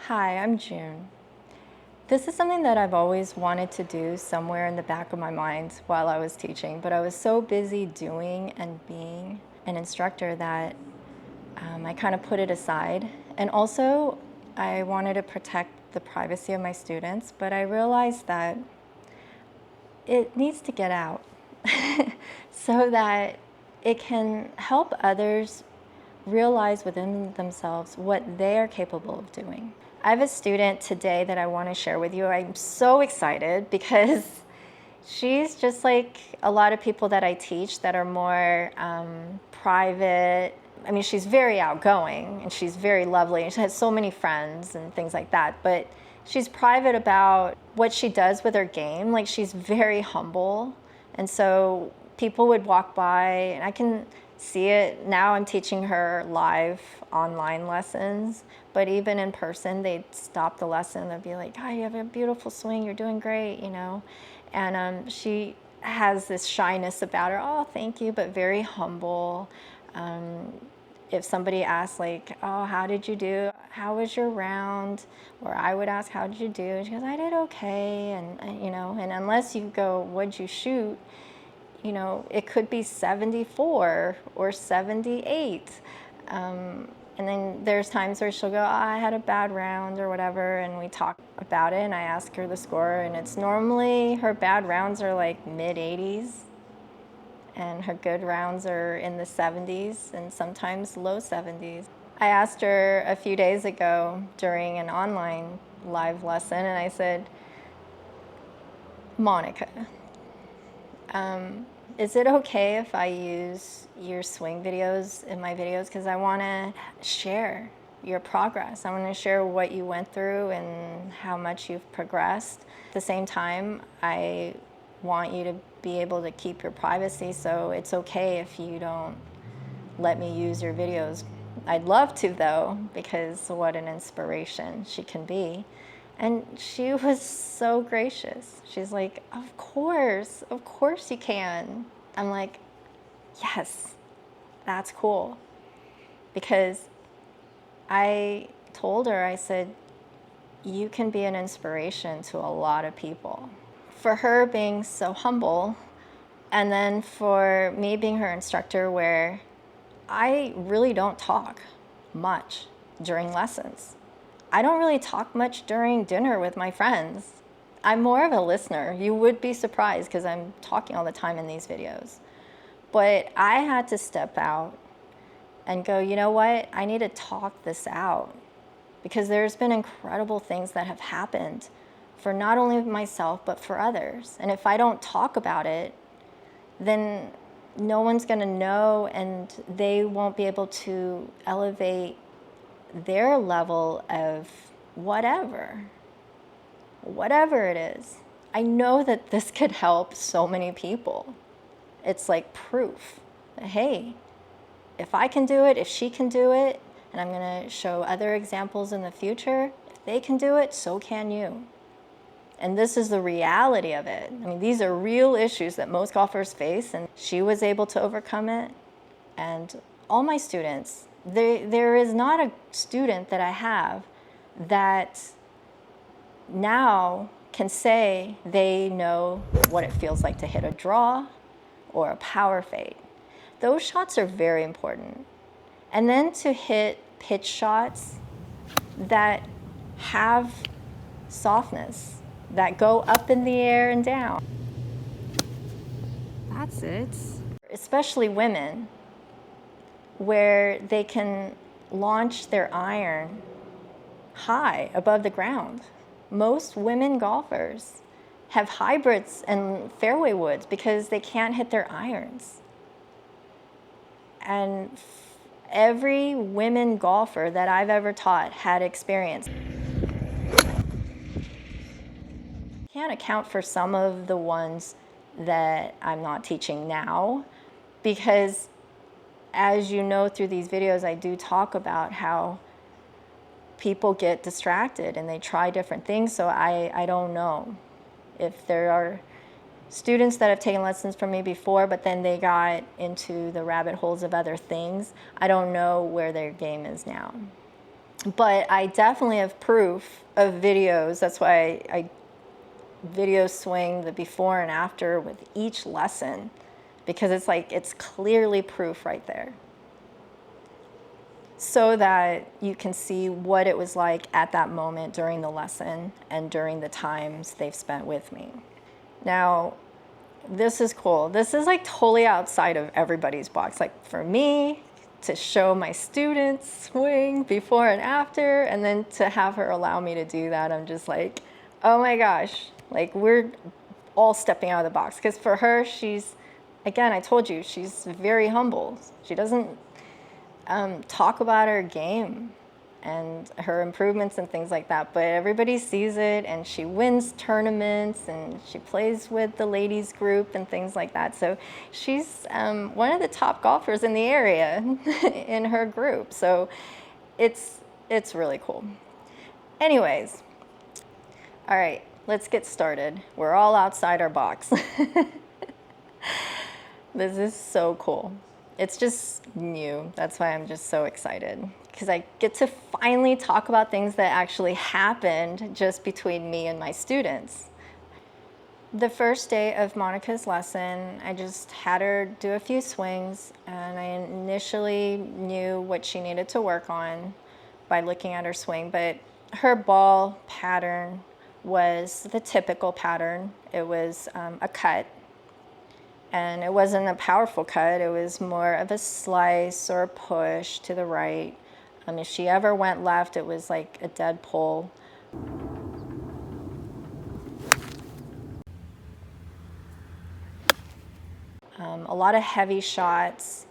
Hi, I'm June. This is something that I've always wanted to do somewhere in the back of my mind while I was teaching, but I was so busy doing and being an instructor that I kind of put it aside. And also, I wanted to protect the privacy of my students, but I realized that it needs to get out so that it can help others realize within themselves what they are capable of doing. I have a student today that I want to share with you. I'm so excited because she's just like a lot of people that I teach that are more private. I mean, she's very outgoing and she's very lovely and she has so many friends and things like that, but she's private about what she does with her game. Like, she's very humble. And so people would walk by and I can see it. Now I'm teaching her live online lessons, but even in person, they'd stop the lesson. They'd be like, "Hi, you have a beautiful swing. You're doing great," you know? And she has this shyness about her. "Oh, thank you," but very humble. If somebody asks, like, "Oh, how did you do? How was your round?" Or I would ask, "How did you do?" And she goes, "I did okay." And you know, and unless you go, "What'd you shoot?" You know, it could be 74 or 78. And then there's times where she'll go, "Oh, I had a bad round," or whatever, and we talk about it, and I ask her the score, and it's normally her bad rounds are like mid-80s, and her good rounds are in the 70s, and sometimes low 70s. I asked her a few days ago during an online live lesson, and I said, "Monica, is it okay if I use your swing videos in my videos? Because I want to share your progress. I want to share what you went through and how much you've progressed. At the same time, I want you to be able to keep your privacy, so it's okay if you don't let me use your videos. I'd love to, though, because what an inspiration she can be." And she was so gracious. She's like, of course you can." I'm like, yes, that's cool. Because I told her, I said, you can be an inspiration to a lot of people. For her being so humble, and then for me being her instructor, where I really don't talk much during lessons. I don't really talk much during dinner with my friends. I'm more of a listener. You would be surprised because I'm talking all the time in these videos. But I had to step out and go, you know what? I need to talk this out, because there's been incredible things that have happened for not only myself, but for others. And if I don't talk about it, then no one's going to know, and they won't be able to elevate their level of whatever it is. I know that this could help so many people. It's like proof that, hey, if I can do it, if she can do it, and I'm going to show other examples in the future, if they can do it, so can you. And this is the reality of it. I mean, these are real issues that most golfers face, and she was able to overcome it. And all my students, there is not a student that I have that now can say they know what it feels like to hit a draw or a power fade. Those shots are very important. And then to hit pitch shots that have softness, that go up in the air and down. That's it. Especially women, where they can launch their iron high above the ground. Most women golfers have hybrids and fairway woods because they can't hit their irons. And every women golfer that I've ever taught had experience. Can't account for some of the ones that I'm not teaching now, because as you know through these videos, I do talk about how people get distracted and they try different things. So I don't know if there are students that have taken lessons from me before, but then they got into the rabbit holes of other things. I don't know where their game is now. But I definitely have proof of videos. That's why I video swing the before and after with each lesson, because it's like, it's clearly proof right there, so that you can see what it was like at that moment during the lesson and during the times they've spent with me. Now, this is cool. This is like totally outside of everybody's box. Like for me, to show my students swing before and after, and then to have her allow me to do that, I'm just like, oh my gosh, like we're all stepping out of the box. Because for her, she's, again, I told you, she's very humble. She doesn't talk about her game and her improvements and things like that, but everybody sees it, and she wins tournaments and she plays with the ladies group and things like that. So she's one of the top golfers in the area in her group. So it's really cool. Anyways, all right, let's get started. We're all outside our box. This is so cool. It's just new. That's why I'm just so excited, because I get to finally talk about things that actually happened just between me and my students. The first day of Monica's lesson, I just had her do a few swings, and I initially knew what she needed to work on by looking at her swing, but her ball pattern was the typical pattern. It was a cut. And it wasn't a powerful cut, it was more of a slice or a push to the right. If she ever went left, it was like a dead pull. A lot of heavy shots.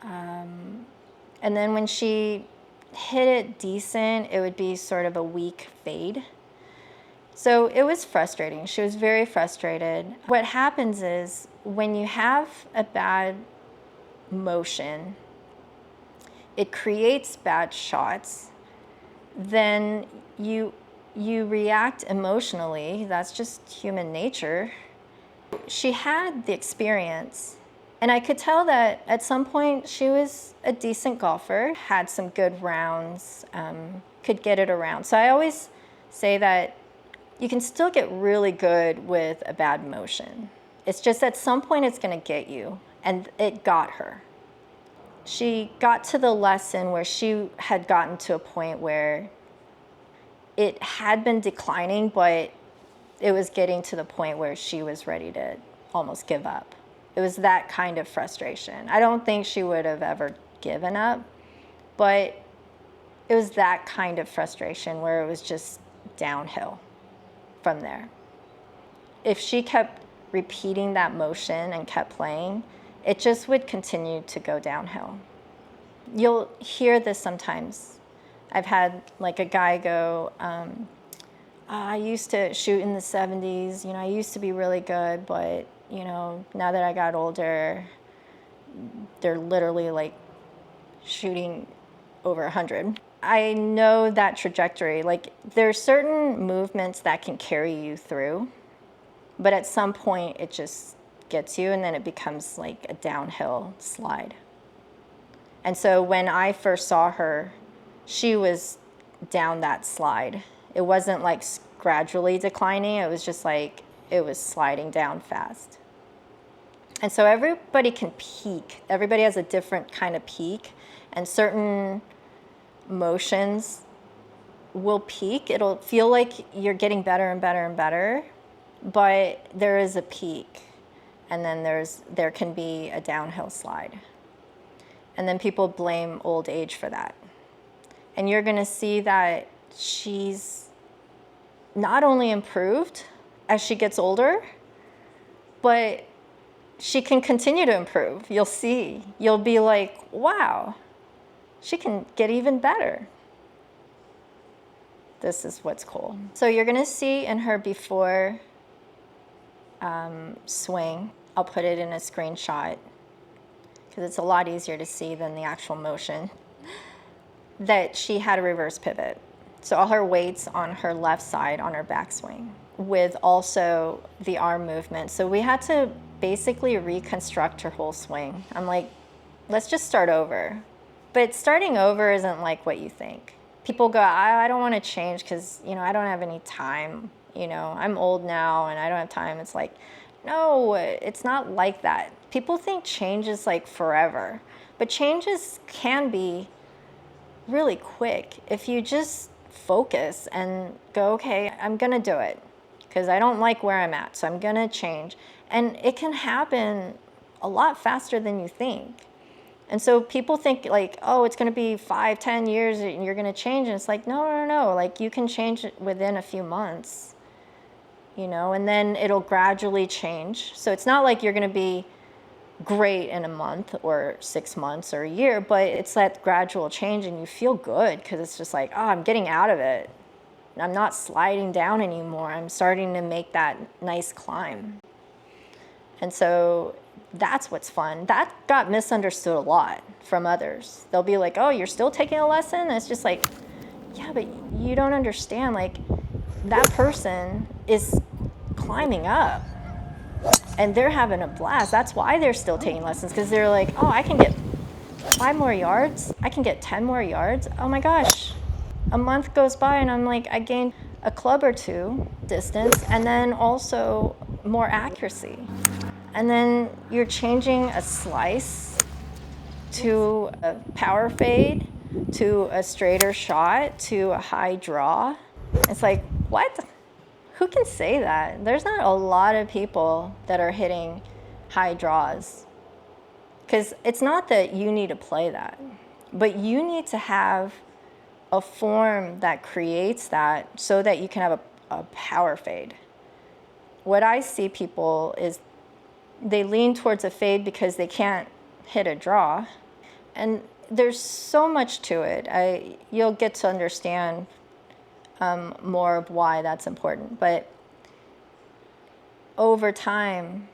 And then when she hit it decent, it would be sort of a weak fade. So it was frustrating. She was very frustrated. What happens is when you have a bad motion, it creates bad shots. Then you react emotionally. That's just human nature. She had the experience, and I could tell that at some point she was a decent golfer, had some good rounds, could get it around. So I always say that you can still get really good with a bad motion. It's just at some point it's gonna get you, and it got her. She got to the lesson where she had gotten to a point where it had been declining, but it was getting to the point where she was ready to almost give up. It was that kind of frustration. I don't think she would have ever given up, but it was that kind of frustration where it was just downhill from there. If she kept repeating that motion and kept playing, it just would continue to go downhill. You'll hear this sometimes. I've had like a guy go, I used to shoot in the 70s, I used to be really good, but now that I got older, they're literally like shooting over 100. I know that trajectory. Like, there's certain movements that can carry you through, but at some point it just gets you, and then it becomes like a downhill slide. And so when I first saw her, she was down that slide. It wasn't like gradually declining, it was just like it was sliding down fast. And so everybody can peak. Everybody has a different kind of peak, and certain motions will peak. It'll feel like you're getting better and better and better, but there is a peak, and then there can be a downhill slide. And then people blame old age for that. And you're gonna see that she's not only improved as she gets older, but she can continue to improve. You'll see. You'll be like, wow, she can get even better. This is what's cool. So you're gonna see in her before swing, I'll put it in a screenshot because it's a lot easier to see than the actual motion, that she had a reverse pivot. So all her weight's on her left side on her backswing, with also the arm movement. So we had to basically reconstruct her whole swing. I'm like, let's just start over. But starting over isn't like what you think. People go, I don't want to change because, I don't have any time. I'm old now and I don't have time. It's like, no, it's not like that. People think change is like forever, but changes can be really quick if you just focus and go, okay, I'm gonna do it because I don't like where I'm at, so I'm gonna change. And it can happen a lot faster than you think. And so people think like, oh, it's gonna be 5-10 years and you're gonna change. And it's like, no. Like you can change it within a few months, and then it'll gradually change. So it's not like you're gonna be great in a month or 6 months or a year, but it's that gradual change and you feel good because it's just like, oh, I'm getting out of it. I'm not sliding down anymore. I'm starting to make that nice climb. And so that's what's fun. That got misunderstood a lot from others. They'll be like, oh, you're still taking a lesson? And it's just like, yeah, but you don't understand. Like, that person is climbing up and they're having a blast. That's why they're still taking lessons, because they're like, oh, I can get 5 more yards. I can get 10 more yards. Oh my gosh. A month goes by and I'm like, I gained a club or two distance and then also more accuracy. And then you're changing a slice to a power fade, to a straighter shot, to a high draw. It's like, what? Who can say that? There's not a lot of people that are hitting high draws. Because it's not that you need to play that, but you need to have a form that creates that so that you can have a power fade. What I see people is they lean towards a fade because they can't hit a draw. And there's so much to it. You'll get to understand more of why that's important. But over time,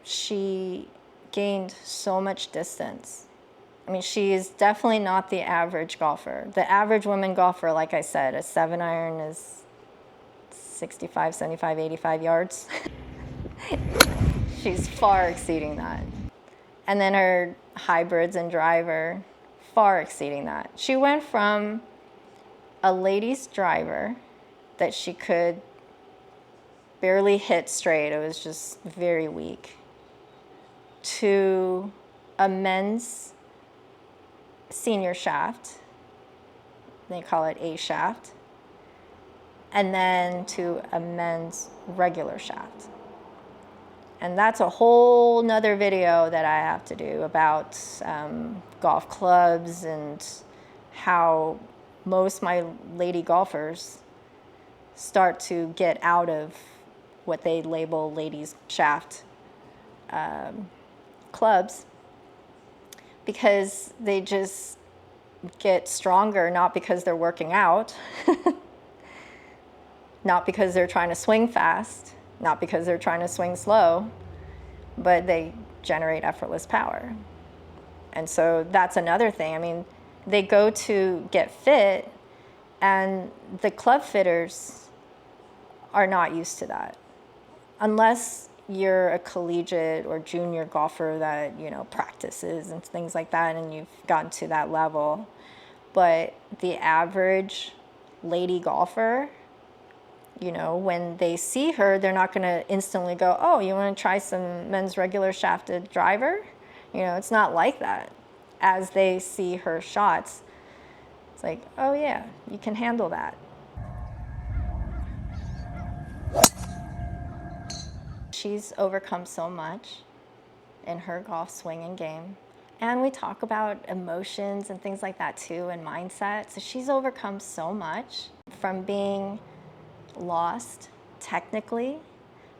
she gained so much distance. I mean, she is definitely not the average golfer. The average woman golfer, like I said, a 7-iron is 65, 75, 85 yards. She's far exceeding that. And then her hybrids and driver, far exceeding that. She went from a lady's driver that she could barely hit straight, it was just very weak, to a men's senior shaft, they call it A shaft, and then to a men's regular shaft. And that's a whole nother video that I have to do about golf clubs and how most my lady golfers start to get out of what they label ladies shaft clubs, because they just get stronger, not because they're working out, not because they're trying to swing fast, not because they're trying to swing slow, but they generate effortless power. And so that's another thing. I mean, they go to get fit, and the club fitters are not used to that. Unless you're a collegiate or junior golfer that, practices and things like that, and you've gotten to that level. But the average lady golfer, when they see her, they're not going to instantly go, oh, you want to try some men's regular shafted driver? It's not like that. As they see her shots, it's like, oh yeah, you can handle that. She's overcome so much in her golf swing and game. And we talk about emotions and things like that too, and mindset. So she's overcome so much from being lost technically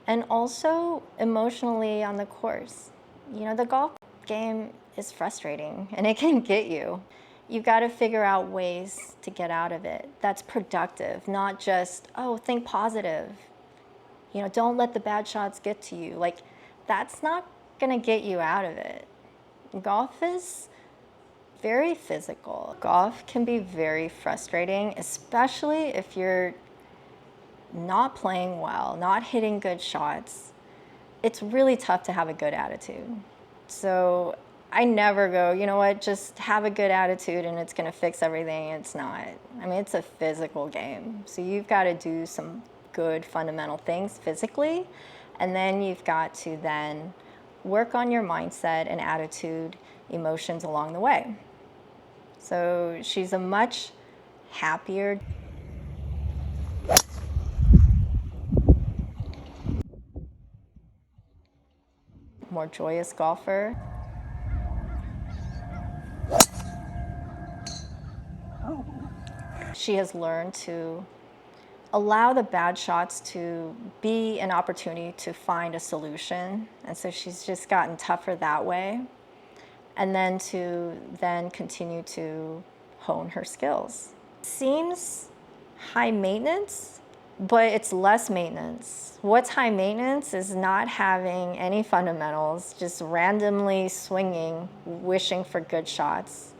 and also emotionally on the course. The golf game is frustrating and it can get you. You've got to figure out ways to get out of it that's productive, not just, oh, think positive. Don't let the bad shots get to you. Like, that's not gonna get you out of it. Golf is very physical. Golf can be very frustrating, especially if you're not playing well, not hitting good shots. It's really tough to have a good attitude. So I never go, you know what, just have a good attitude and it's gonna fix everything. It's not. I mean, it's a physical game. So you've got to do some good fundamental things physically, and then you've got to then work on your mindset and attitude, emotions along the way. So she's a much happier, more joyous golfer. She has learned to allow the bad shots to be an opportunity to find a solution. And so she's just gotten tougher that way. And then to then continue to hone her skills. Seems high maintenance, but it's less maintenance. What's high maintenance is not having any fundamentals, just randomly swinging, wishing for good shots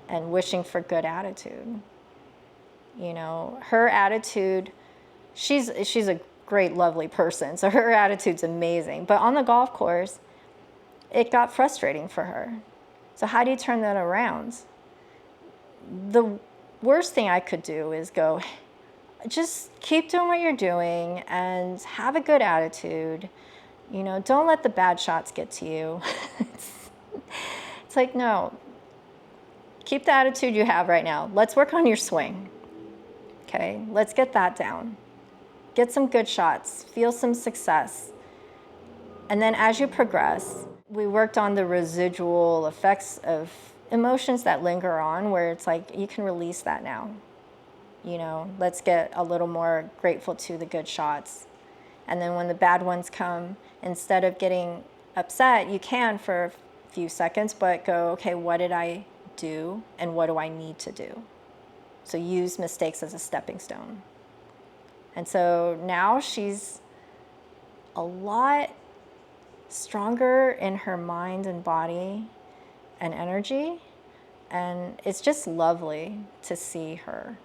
and wishing for good attitude. You know, her attitude, she's a great, lovely person, so her attitude's amazing. But on the golf course, it got frustrating for her. So how do you turn that around? The worst thing I could do is go, just keep doing what you're doing and have a good attitude. You know, don't let the bad shots get to you. It's like, no, keep the attitude you have right now. Let's work on your swing. Okay, let's get that down. Get some good shots, feel some success. And then as you progress, we worked on the residual effects of emotions that linger on, where it's like, you can release that now. You know, let's get a little more grateful to the good shots. And then when the bad ones come, instead of getting upset, you can for a few seconds, but go, okay, what did I do and what do I need to do? So use mistakes as a stepping stone. And so now she's a lot stronger in her mind and body and energy. And it's just lovely to see her.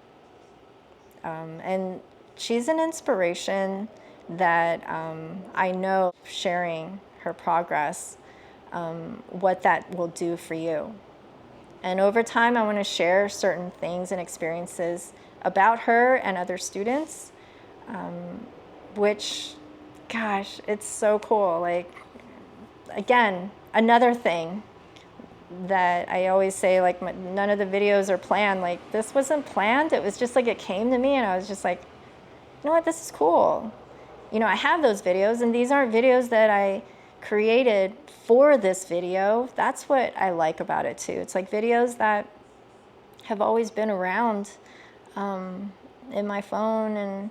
And she's an inspiration that I know, sharing her progress, what that will do for you. And over time, I want to share certain things and experiences about her and other students, which, gosh, it's so cool. Like, again, another thing that I always say, like, none of the videos are planned. Like, this wasn't planned. It was just like it came to me, and I was just like, you know what, this is cool. You know, I have those videos, and these aren't videos that I created for this video. That's what I like about it too. It's like videos that have always been around in my phone, and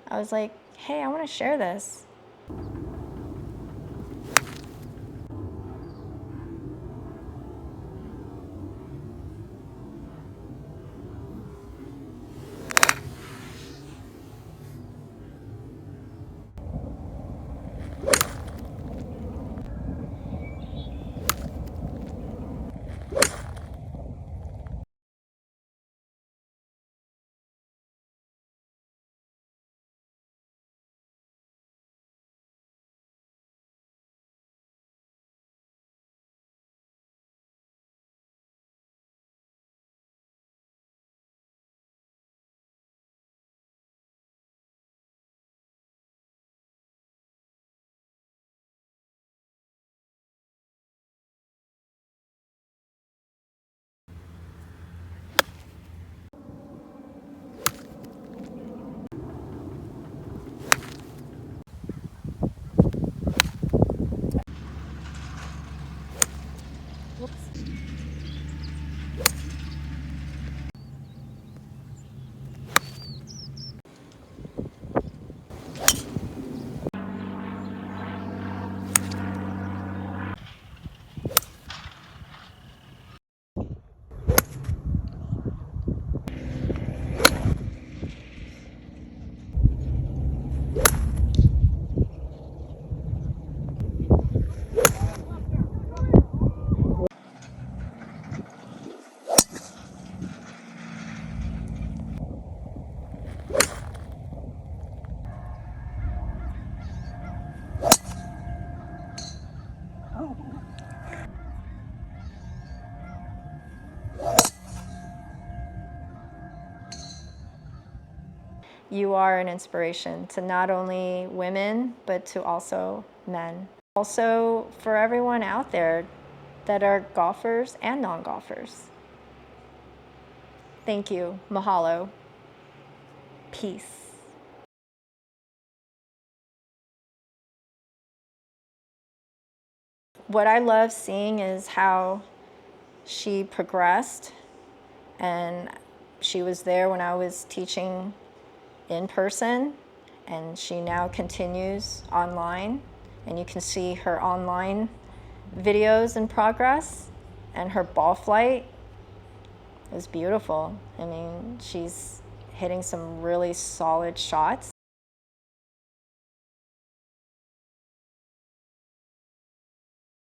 I was like, hey, I want to share this. You are an inspiration to not only women, but to also men. Also for everyone out there that are golfers and non-golfers. Thank you. Mahalo. Peace. What I love seeing is how she progressed, and she was there when I was teaching in person, and she now continues online, and you can see her online videos in progress, and her ball flight is beautiful. I mean, she's hitting some really solid shots.